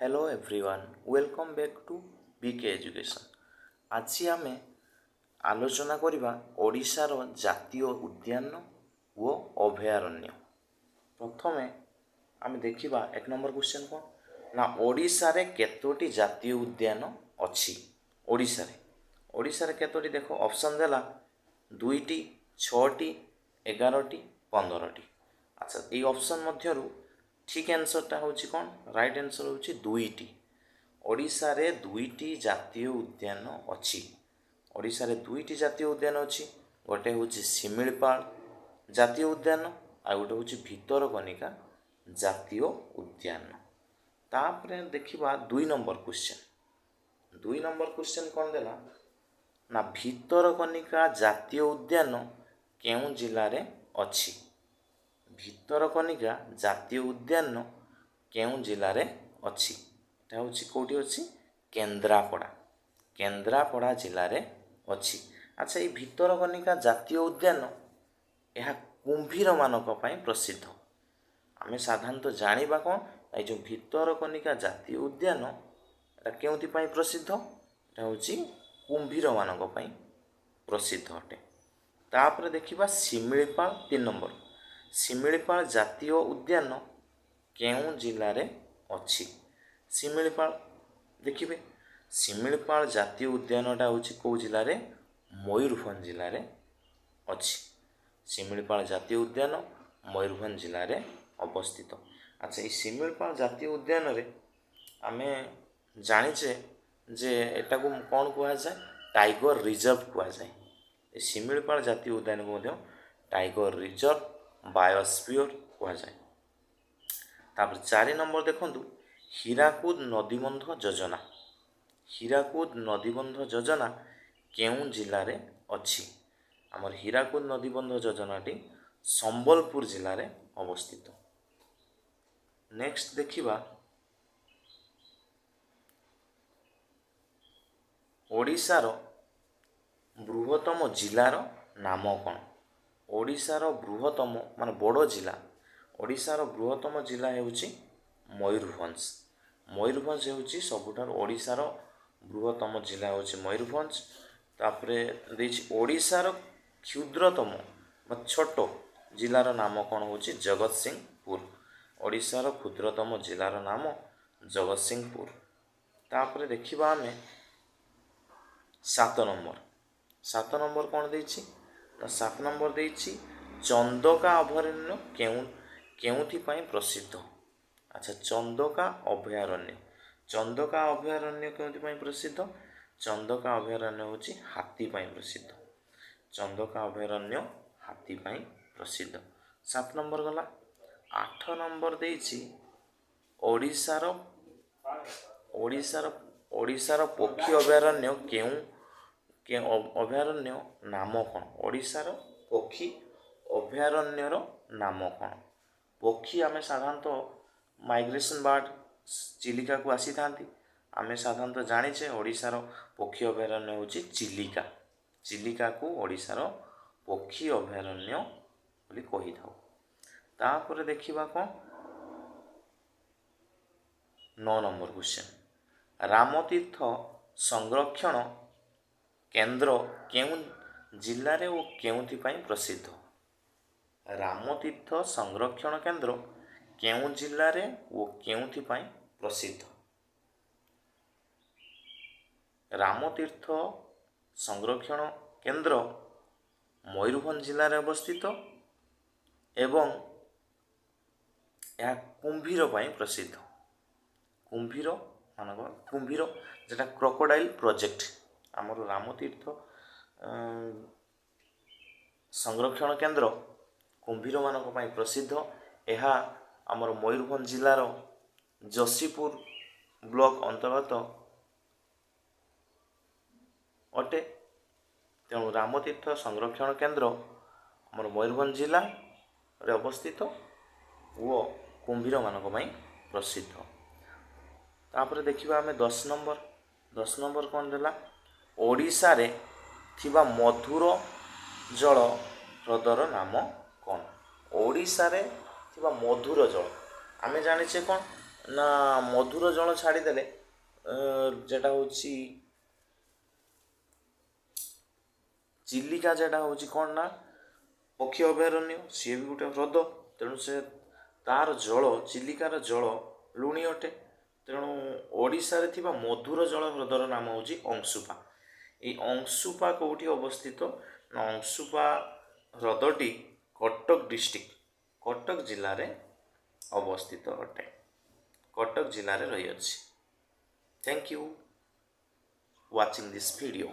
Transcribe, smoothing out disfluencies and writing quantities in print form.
Hello everyone, welcome back to BK education. आज आम आलोचना करवा ओडिशार जातीय उद्यान व अभयारण्य। प्रथमे आम देखा एक नंबर क्वेश्चन कौन ना ओडिशा रे केतोटी जातीय उद्यान अच्छी। ओडिशा रे केतोटी देख ऑप्शन देला 2टी 6टी 11टी 15टी। अच्छा ये ऑप्शन मध्यरु ठीक आंसरटा हूँ कौन राइट आंसर हूँ 2टी। ओडिशा रे 2टी जातीय उद्यान अच्छी। ओडिशा रे 2टी जातीय उद्यान अच्छी। गोटे हूँ शिमिलीपाल जातीय उद्यान आ गोटे हूँ भितरकनिका जातीय उद्यान। तापरे देखिबा 2 नंबर क्वेश्चन। 2 नंबर क्वेश्चन कौन देला ना भितरकनिका जातीय उद्यान केउं जिल्ला रे अच्छी। भितरकनिका जातीय उद्यान केउं जिल्ला रे अच्छी एटा होची कोठी अच्छी केन्द्रापड़ा। केन्द्रापड़ा जिल्ला रे अच्छी। अच्छा ये भितरकनिका जातीय उद्यान यह कुंभीर मानक पई प्रसिद्ध। आमे साधारणतः जानिबा कोन ए जो भितरकनिका जातीय उद्यान एटा केउंथि पई प्रसिद्ध एटा होची कुंभीर मानक पई प्रसिद्ध अटे। तापर देखिबा शिमिलीपाल 3 नंबर। शिमिलीपाल जातीय उद्यान केउं जिल्ला रे अच्छी। शिमिलीपाल देखिबे शिमिलीपाल जातीय उद्यानटा होची को जिल्ला रे मयूरभंज जिल्ला रे अच्छी। शिमिलीपाल जातीय उद्यान मयूरभंज जिल्ला रे अवस्थित। अच्छा ये शिमिलीपाल जातीय उद्यान रे आमे जानिचे जे एटा को कौन कुआ जाए टाइगर रिजर्व कुआ जाए। शिमिलीपाल जातीय उद्यान को मध्य टाइगर रिजर्व बायोस्फीयर कुआ जाए। तापर 4 नंबर देखंतु हीराकुद नदीबंध योजना। हीराकुद नदीबंध योजना केउं जिल्ला रे अच्छी। हमर हीराकुद नदीबंध योजनाटी संबलपुर जिल्ला रे अवस्थित। नेक्स्ट देखिबा ओडिशार बृहत्तम जिल्लार नाम कौन। ओडिशार बृहत्तम माने बड़ जिला ओडिशार बृहत्तम जिला हेउची मयूरभंज। मयूरभंज हेउची सबुठार ओडिशार बृहत्तम जिला हेउची मयूरभंज। तापरे देछि ओडिशार क्षुद्रतम बा छोट जिलार नाम कौन होची जगतसिंहपुर। ओडिशार क्षुद्रतम जिलार नाम जगतसिंहपुर। तापरे देखिबा आमे 7 नंबर। 7 नंबर कौन देछि तो 7 नंबर देछि चंदका अभयारण्य केउंथि पई प्रसिद्ध। अच्छा चंदका अभयारण्य। चंदका अभयारण्य केउंथि पई प्रसिद्ध। चंदका अभयारण्य होछि हाथी पई प्रसिद्ध। चंदका अभयारण्य हाथी पई प्रसिद्ध। 7 नंबर गला। 8 नंबर देछि ओडिशार ओडिशार ओडिशार पक्षी अभयारण्य केउं अभयारण्य नाम कौन। ओडिशार पक्षी अभयारण्यर नाम कौन। पक्षी आमे साधारणतः माइग्रेशन बर्ड चिलिका को आसी थांती। आमे साधारणतः जानिचे ओडिशार पक्षी अभयारण्य होची चिलिका। चिलिका को ओडिशार पक्षी अभयारण्य बोली कहि थाउ। तापर देखिबा कोन 9 नंबर क्वेश्चन रामतीर्थ संरक्षण केंद्र केउं जिल्ला रे ओ केउंथि पई प्रसिद्ध। रामतीर्थ संरक्षण केंद्र केउं जिल्ला रे ओ केउंथि पई प्रसिद्ध। रामतीर्थ संरक्षण केंद्र मयूरभंज जिल्ला रे अवस्थित एवं यह कुंभीर पई प्रसिद्ध। कुंभीर मानक कुंभीर जेटा क्रोकोडाइल प्रोजेक्ट आमर रामतीर्थ संरक्षण केंद्र कुंभीर मानक पई प्रसिद्ध। यह आमर मयूरभंज जिल्लार जसीपुर ब्लॉक अंतर्गत अटे। तेणु रामतीर्थ संरक्षण केंद्र आमर मयूरभंज जिला रे अवस्थित वो कुंभीर मानक पई प्रसिद्ध। तापर देखिबा हमें 10 नंबर। 10 नंबर कौन देला ओडिशा रे थिबा मधुर जल ह्रदर नाम कौन। ओडिशा रे थिबा मधुर जल आमे जानिचे कौन ନା ମଧୁର ଜଳ ଛାଡ଼ିଦେଲେ যেটা ହେଉଛି ଚିଲିକା, যেটা ହେଉଛି କ'ଣ ନା ପକ୍ଷୀ ଅଭୟାରଣ୍ୟ, ସିଏ ବି ଗୋଟେ ହ୍ରଦ। ତେଣୁ ସେ ତାର ଜଳ, ଚିଲିକାର ଜଳ ଲୁଣି ଅଟେ। ତେଣୁ ଓଡ଼ିଶାରେ ଥିବା ମଧୁର ଜଳ ହ୍ରଦର ନାମ ହେଉଛି ଅଂଶୁପା। এই ଅଂଶୁପା କେଉଁଠି ଅବସ୍ଥିତ ନା ଅଂଶୁପା ହ୍ରଦଟି କଟକ ଡିଷ୍ଟ୍ରିକ୍ଟ, କଟକ ଜିଲ୍ଲାରେ ଅବସ୍ଥିତ ଅଟେ, କଟକ ଜିଲ୍ଲାରେ ରହିଅଛି। Thank you watching this video.